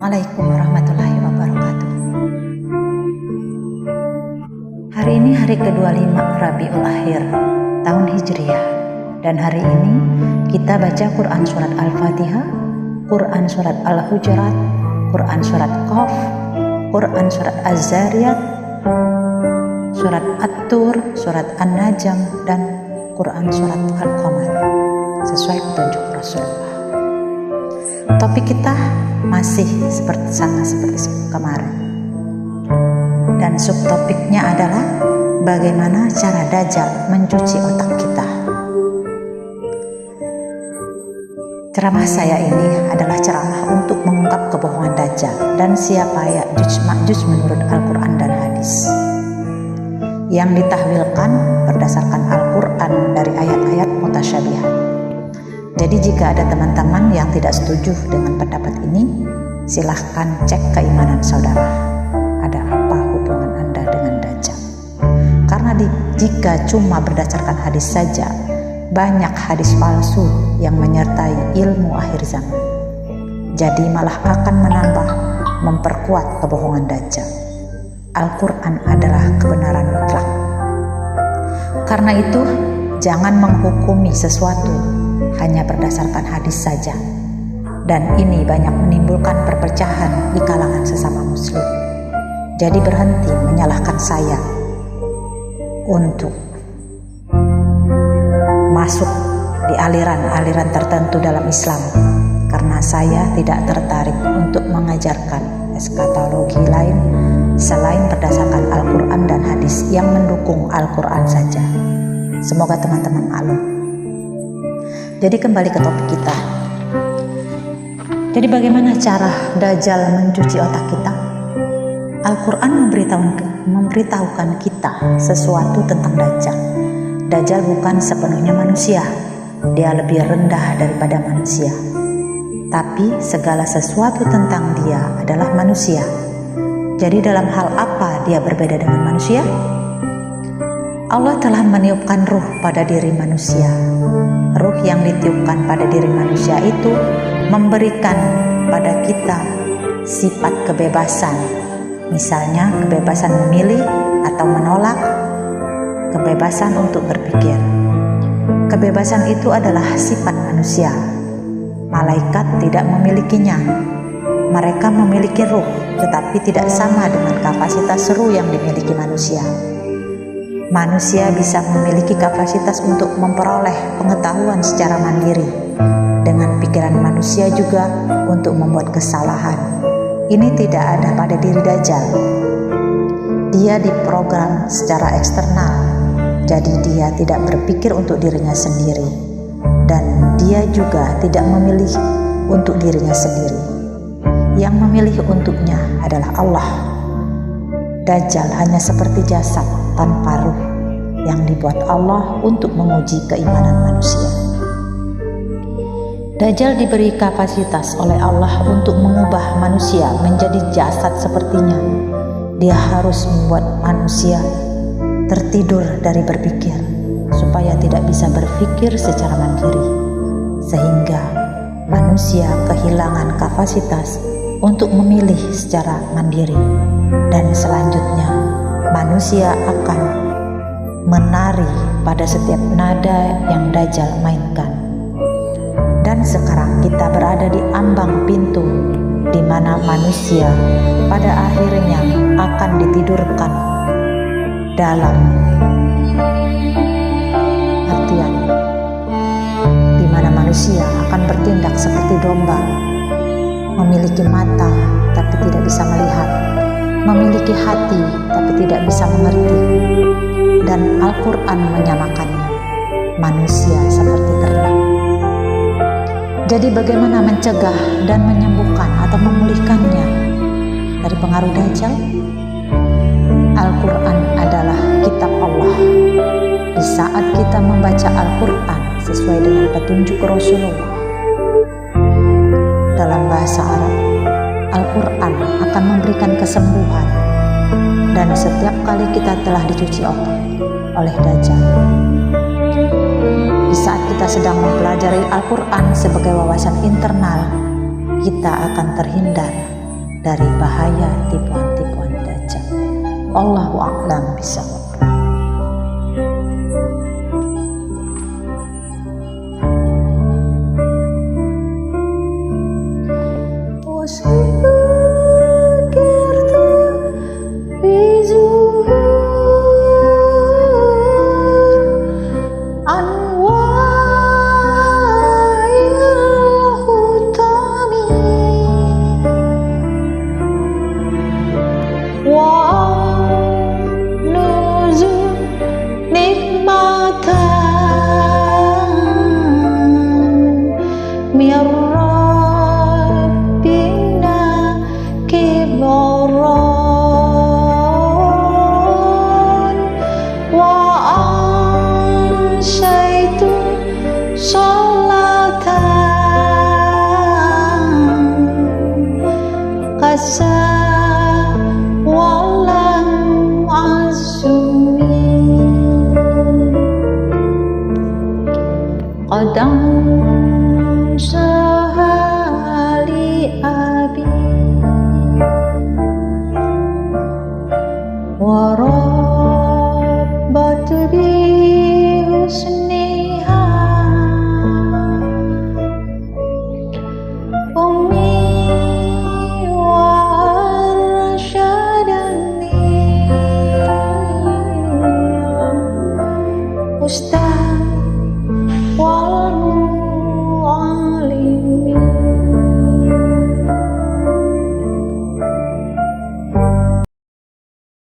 Assalamualaikum warahmatullahi wabarakatuh. Hari ini hari ke-25 Rabiul Akhir tahun Hijriah, dan hari ini kita baca Quran surat Al-Fatihah, Quran surat Al-Hujurat, Quran surat Qaf, Quran surat Az-Zariyat, surat At-Tur, surat An-Najm, dan Quran surat Al-Qamar sesuai petunjuk Rasulullah. Topik kita masih sama seperti kemarin, dan subtopiknya adalah bagaimana cara Dajjal mencuci otak kita. Ceramah saya ini adalah ceramah untuk mengungkap kebohongan Dajjal dan siapa Ya'juj Ma'juj menurut Al-Quran dan hadis, yang ditahwilkan berdasarkan Al-Quran dari ayat-ayat mutasyabihat. Jadi jika ada teman-teman yang tidak setuju dengan pendapat ini, silahkan cek keimanan saudara. Ada apa hubungan Anda dengan Dajjal? Karena jika cuma berdasarkan hadis saja, banyak hadis palsu yang menyertai ilmu akhir zaman. Jadi malah akan memperkuat kebohongan Dajjal. Al-Quran adalah kebenaran mutlak. Karena itu, jangan menghukumi sesuatu hanya berdasarkan hadis saja, dan ini banyak menimbulkan perpecahan di kalangan sesama muslim. Jadi berhenti menyalahkan saya untuk masuk di aliran-aliran tertentu dalam Islam, karena saya tidak tertarik untuk mengajarkan eskatologi lain selain berdasarkan Al-Quran dan hadis yang mendukung Al-Quran saja. Semoga teman-teman maklum. Jadi kembali ke topik kita. Jadi bagaimana cara Dajjal mencuci otak kita? Al-Quran memberitahukan kita sesuatu tentang Dajjal. Dajjal bukan sepenuhnya manusia. Dia lebih rendah daripada manusia. Tapi segala sesuatu tentang dia adalah manusia. Jadi dalam hal apa dia berbeda dengan manusia? Allah telah meniupkan ruh pada diri manusia. Ruh yang ditiupkan pada diri manusia itu memberikan pada kita sifat kebebasan. Misalnya kebebasan memilih atau menolak, kebebasan untuk berpikir. Kebebasan itu adalah sifat manusia. Malaikat tidak memilikinya. Mereka memiliki ruh, tetapi tidak sama dengan kapasitas ruh yang dimiliki manusia. Manusia bisa memiliki kapasitas untuk memperoleh pengetahuan secara mandiri. Dengan pikiran manusia juga untuk membuat kesalahan. Ini tidak ada pada diri Dajjal. Dia diprogram secara eksternal, jadi dia tidak berpikir untuk dirinya sendiri. Dan dia juga tidak memilih untuk dirinya sendiri. Yang memilih untuknya adalah Allah. Dajjal hanya seperti jasad tanpa ruh yang dibuat Allah untuk menguji keimanan manusia. Dajjal diberi kapasitas oleh Allah untuk mengubah manusia menjadi jasad sepertinya. Dia harus membuat manusia tertidur dari berpikir supaya tidak bisa berpikir secara mandiri, sehingga manusia kehilangan kapasitas untuk memilih secara mandiri, dan selanjutnya manusia akan menari pada setiap nada yang Dajjal mainkan. Dan sekarang kita berada di ambang pintu di mana manusia pada akhirnya akan ditidurkan dalam artian di mana manusia akan bertindak seperti domba, memiliki mata tapi tidak bisa melihat, memiliki hati tapi tidak bisa mengerti. Dan Al-Quran menyamakannya, manusia seperti ternak. Jadi bagaimana mencegah dan menyembuhkan atau memulihkannya dari pengaruh Dajjal? Al-Quran adalah kitab Allah. Di saat kita membaca Al-Quran sesuai dengan petunjuk Rasulullah dalam bahasa Arab, Al-Quran akan memberikan kesembuhan. Dan setiap kali kita telah dicuci otak oleh Dajjal, di saat kita sedang mempelajari Al-Quran sebagai wawasan internal, kita akan terhindar dari bahaya tipuan-tipuan dajjal. Allahu a'lam bishawab. Qadam sahali abi wa rabbat bi husniha ummi wa arsyadani ustaz